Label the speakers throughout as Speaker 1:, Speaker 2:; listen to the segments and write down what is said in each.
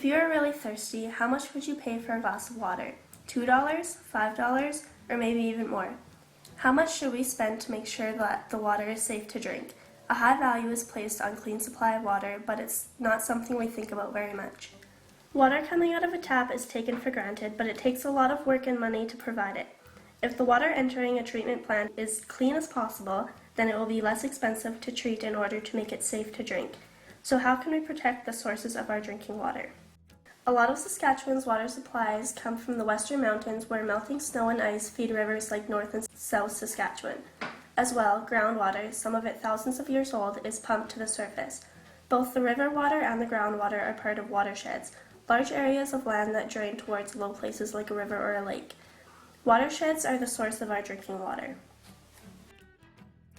Speaker 1: If you are really thirsty, how much would you pay for a glass of water? $2, $5, or maybe even more? How much should we spend to make sure that the water is safe to drink? A high value is placed on clean supply of water, but it's not something we think about very much. Water coming out of a tap is taken for granted, but it takes a lot of work and money to provide it. If the water entering a treatment plant is clean as possible, then it will be less expensive to treat in order to make it safe to drink. So how can we protect the sources of our drinking water? A lot of Saskatchewan's water supplies come from the Western Mountains, where melting snow and ice feed rivers like North and South Saskatchewan. As well, groundwater, some of it thousands of years old, is pumped to the surface. Both the river water and the groundwater are part of watersheds, large areas of land that drain towards low places like a river or a lake. Watersheds are the source of our drinking water.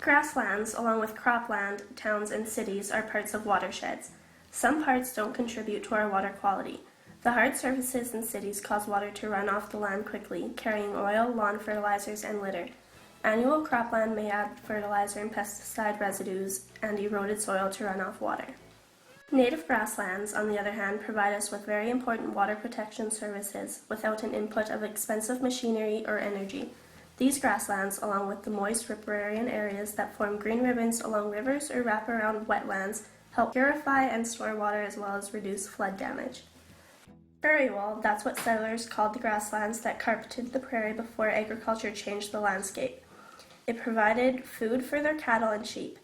Speaker 1: Grasslands, along with cropland, towns, and cities, are parts of watersheds. Some parts don't contribute to our water quality. The hard surfaces in cities cause water to run off the land quickly, carrying oil, lawn fertilizers, and litter. Annual cropland may add fertilizer and pesticide residues and eroded soil to run off water. Native grasslands, on the other hand, provide us with very important water protection services without an input of expensive machinery or energy. These grasslands, along with the moist riparian areas that form green ribbons along rivers or wrap around wetlands, help purify and store water as well as reduce flood damage. Prairie wool, that's what settlers called the grasslands that carpeted the prairie before agriculture changed the landscape. It provided food for their cattle and sheep.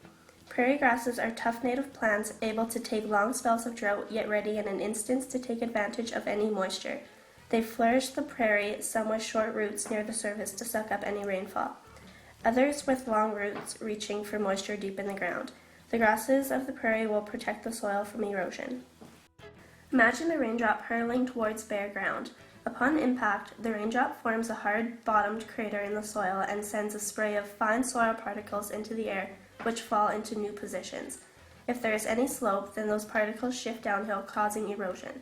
Speaker 1: Prairie grasses are tough native plants able to take long spells of drought, yet ready in an instant to take advantage of any moisture. They flourish the prairie, some with short roots near the surface to suck up any rainfall. Others with long roots reaching for moisture deep in the ground. The grasses of the prairie will protect the soil from erosion. Imagine a raindrop hurtling towards bare ground. Upon impact, the raindrop forms a hard-bottomed crater in the soil and sends a spray of fine soil particles into the air, which fall into new positions. If there is any slope, then those particles shift downhill, causing erosion.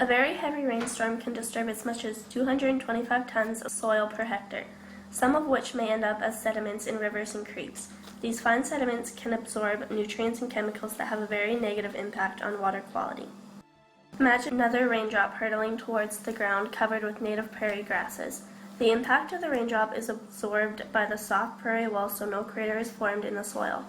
Speaker 1: A very heavy rainstorm can disturb as much as 225 tons of soil per hectare, some of which may end up as sediments in rivers and creeks. These fine sediments can absorb nutrients and chemicals that have a very negative impact on water quality. Imagine another raindrop hurtling towards the ground covered with native prairie grasses. The impact of the raindrop is absorbed by the soft prairie wool, so no crater is formed in the soil.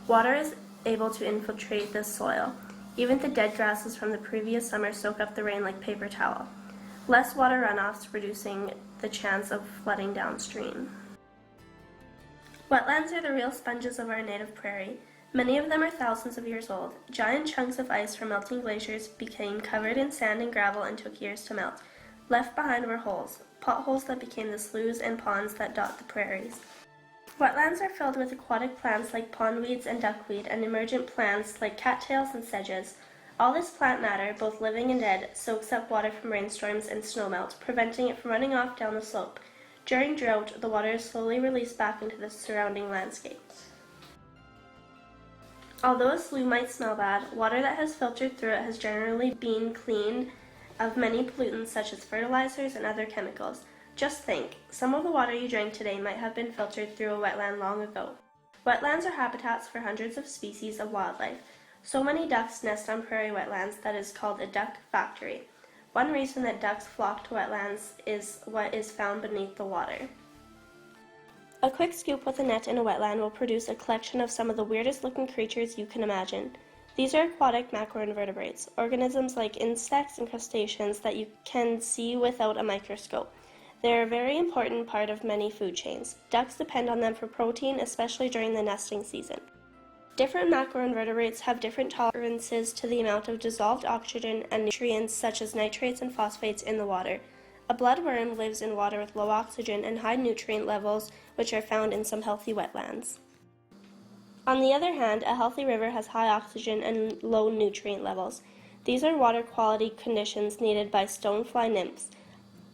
Speaker 1: Water is able to infiltrate this soil. Even the dead grasses from the previous summer soak up the rain like paper towel. Less water runoffs, reducing the chance of flooding downstream. Wetlands are the real sponges of our native prairie. Many of them are thousands of years old. Giant chunks of ice from melting glaciers became covered in sand and gravel and took years to melt. Left behind were holes, potholes that became the sloughs and ponds that dot the prairies. Wetlands are filled with aquatic plants like pondweeds and duckweed, and emergent plants like cattails and sedges. All this plant matter, both living and dead, soaks up water from rainstorms and snowmelt, preventing it from running off down the slope. During drought, the water is slowly released back into the surrounding landscape. Although a slough might smell bad, water that has filtered through it has generally been cleaned of many pollutants such as fertilizers and other chemicals. Just think, some of the water you drank today might have been filtered through a wetland long ago. Wetlands are habitats for hundreds of species of wildlife. So many ducks nest on prairie wetlands that is called a duck factory. One reason that ducks flock to wetlands is what is found beneath the water. A quick scoop with a net in a wetland will produce a collection of some of the weirdest looking creatures you can imagine. These are aquatic macroinvertebrates, organisms like insects and crustaceans that you can see without a microscope. They are a very important part of many food chains. Ducks depend on them for protein, especially during the nesting season. Different macroinvertebrates have different tolerances to the amount of dissolved oxygen and nutrients such as nitrates and phosphates in the water. A bloodworm lives in water with low oxygen and high nutrient levels, which are found in some healthy wetlands. On the other hand, a healthy river has high oxygen and low nutrient levels. These are water quality conditions needed by stonefly nymphs.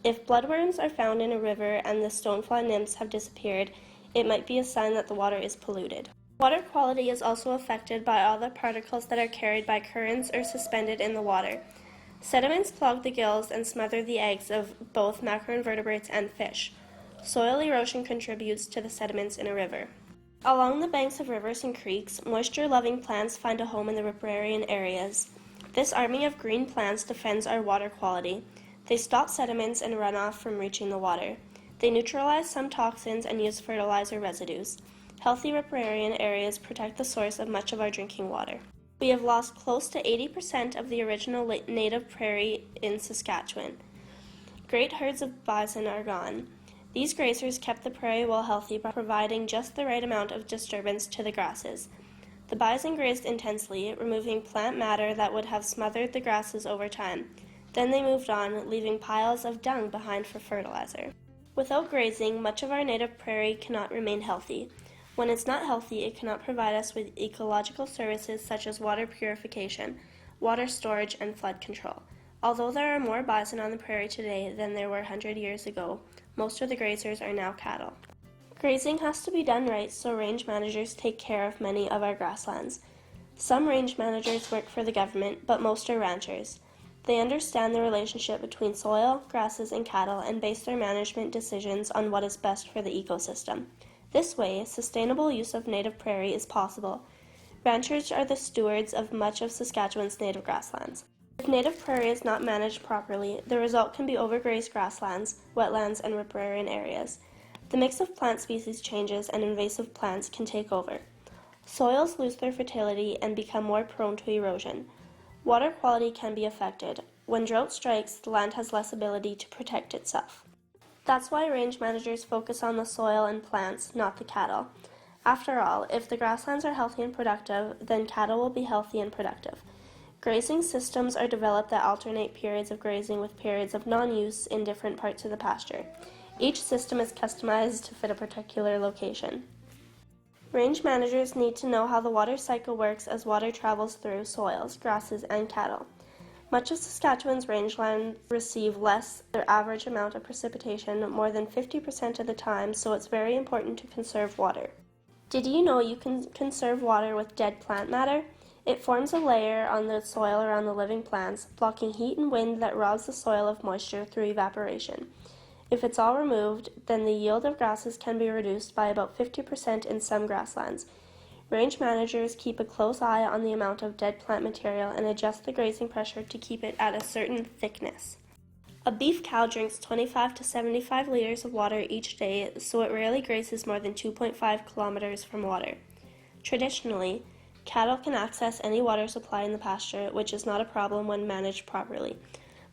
Speaker 1: If bloodworms are found in a river and the stonefly nymphs have disappeared, it might be a sign that the water is polluted. Water quality is also affected by all the particles that are carried by currents or suspended in the water. Sediments clog the gills and smother the eggs of both macroinvertebrates and fish. Soil erosion contributes to the sediments in a river. Along the banks of rivers and creeks, moisture-loving plants find a home in the riparian areas. This army of green plants defends our water quality. They stop sediments and runoff from reaching the water. They neutralize some toxins and use fertilizer residues. Healthy riparian areas protect the source of much of our drinking water. We have lost close to 80% of the original native prairie in Saskatchewan. Great herds of bison are gone. These grazers kept the prairie well healthy by providing just the right amount of disturbance to the grasses. The bison grazed intensely, removing plant matter that would have smothered the grasses over time. Then they moved on, leaving piles of dung behind for fertilizer. Without grazing, much of our native prairie cannot remain healthy. When it's not healthy, it cannot provide us with ecological services such as water purification, water storage, and flood control. Although there are more bison on the prairie today than there were 100 years ago, most of the grazers are now cattle. Grazing has to be done right, so range managers take care of many of our grasslands. Some range managers work for the government, but most are ranchers. They understand the relationship between soil, grasses, and cattle and base their management decisions on what is best for the ecosystem. This way, sustainable use of native prairie is possible. Ranchers are the stewards of much of Saskatchewan's native grasslands. If native prairie is not managed properly, the result can be overgrazed grasslands, wetlands, and riparian areas. The mix of plant species changes and invasive plants can take over. Soils lose their fertility and become more prone to erosion. Water quality can be affected. When drought strikes, the land has less ability to protect itself. That's why range managers focus on the soil and plants, not the cattle. After all, if the grasslands are healthy and productive, then cattle will be healthy and productive. Grazing systems are developed that alternate periods of grazing with periods of non-use in different parts of the pasture. Each system is customized to fit a particular location. Range managers need to know how the water cycle works as water travels through soils, grasses, and cattle. Much of Saskatchewan's rangeland receive less than their average amount of precipitation more than 50% of the time, so it's very important to conserve water. Did you know you can conserve water with dead plant matter? It forms a layer on the soil around the living plants, blocking heat and wind that robs the soil of moisture through evaporation. If it's all removed, then the yield of grasses can be reduced by about 50% in some grasslands. Range managers keep a close eye on the amount of dead plant material and adjust the grazing pressure to keep it at a certain thickness. A beef cow drinks 25 to 75 liters of water each day, so it rarely grazes more than 2.5 kilometers from water. Traditionally, cattle can access any water supply in the pasture, which is not a problem when managed properly.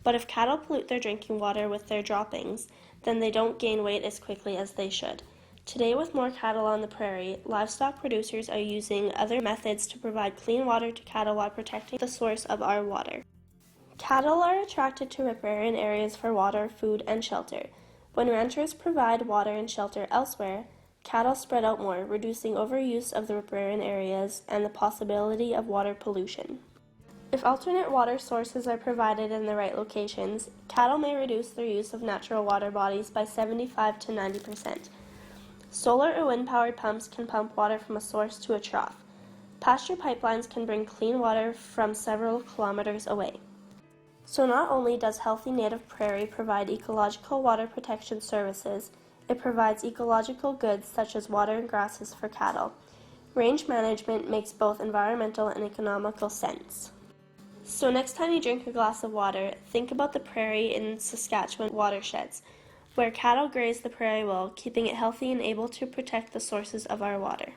Speaker 1: But if cattle pollute their drinking water with their droppings, then they don't gain weight as quickly as they should. Today, with more cattle on the prairie, livestock producers are using other methods to provide clean water to cattle while protecting the source of our water. Cattle are attracted to riparian areas for water, food, and shelter. When ranchers provide water and shelter elsewhere, cattle spread out more, reducing overuse of the riparian areas and the possibility of water pollution. If alternate water sources are provided in the right locations, cattle may reduce their use of natural water bodies by 75 to 90%. Solar or wind-powered pumps can pump water from a source to a trough. Pasture pipelines can bring clean water from several kilometers away. So not only does healthy native prairie provide ecological water protection services, it provides ecological goods such as water and grasses for cattle. Range management makes both environmental and economical sense. So next time you drink a glass of water, think about the prairie in Saskatchewan watersheds, where cattle graze the prairie well, keeping it healthy and able to protect the sources of our water.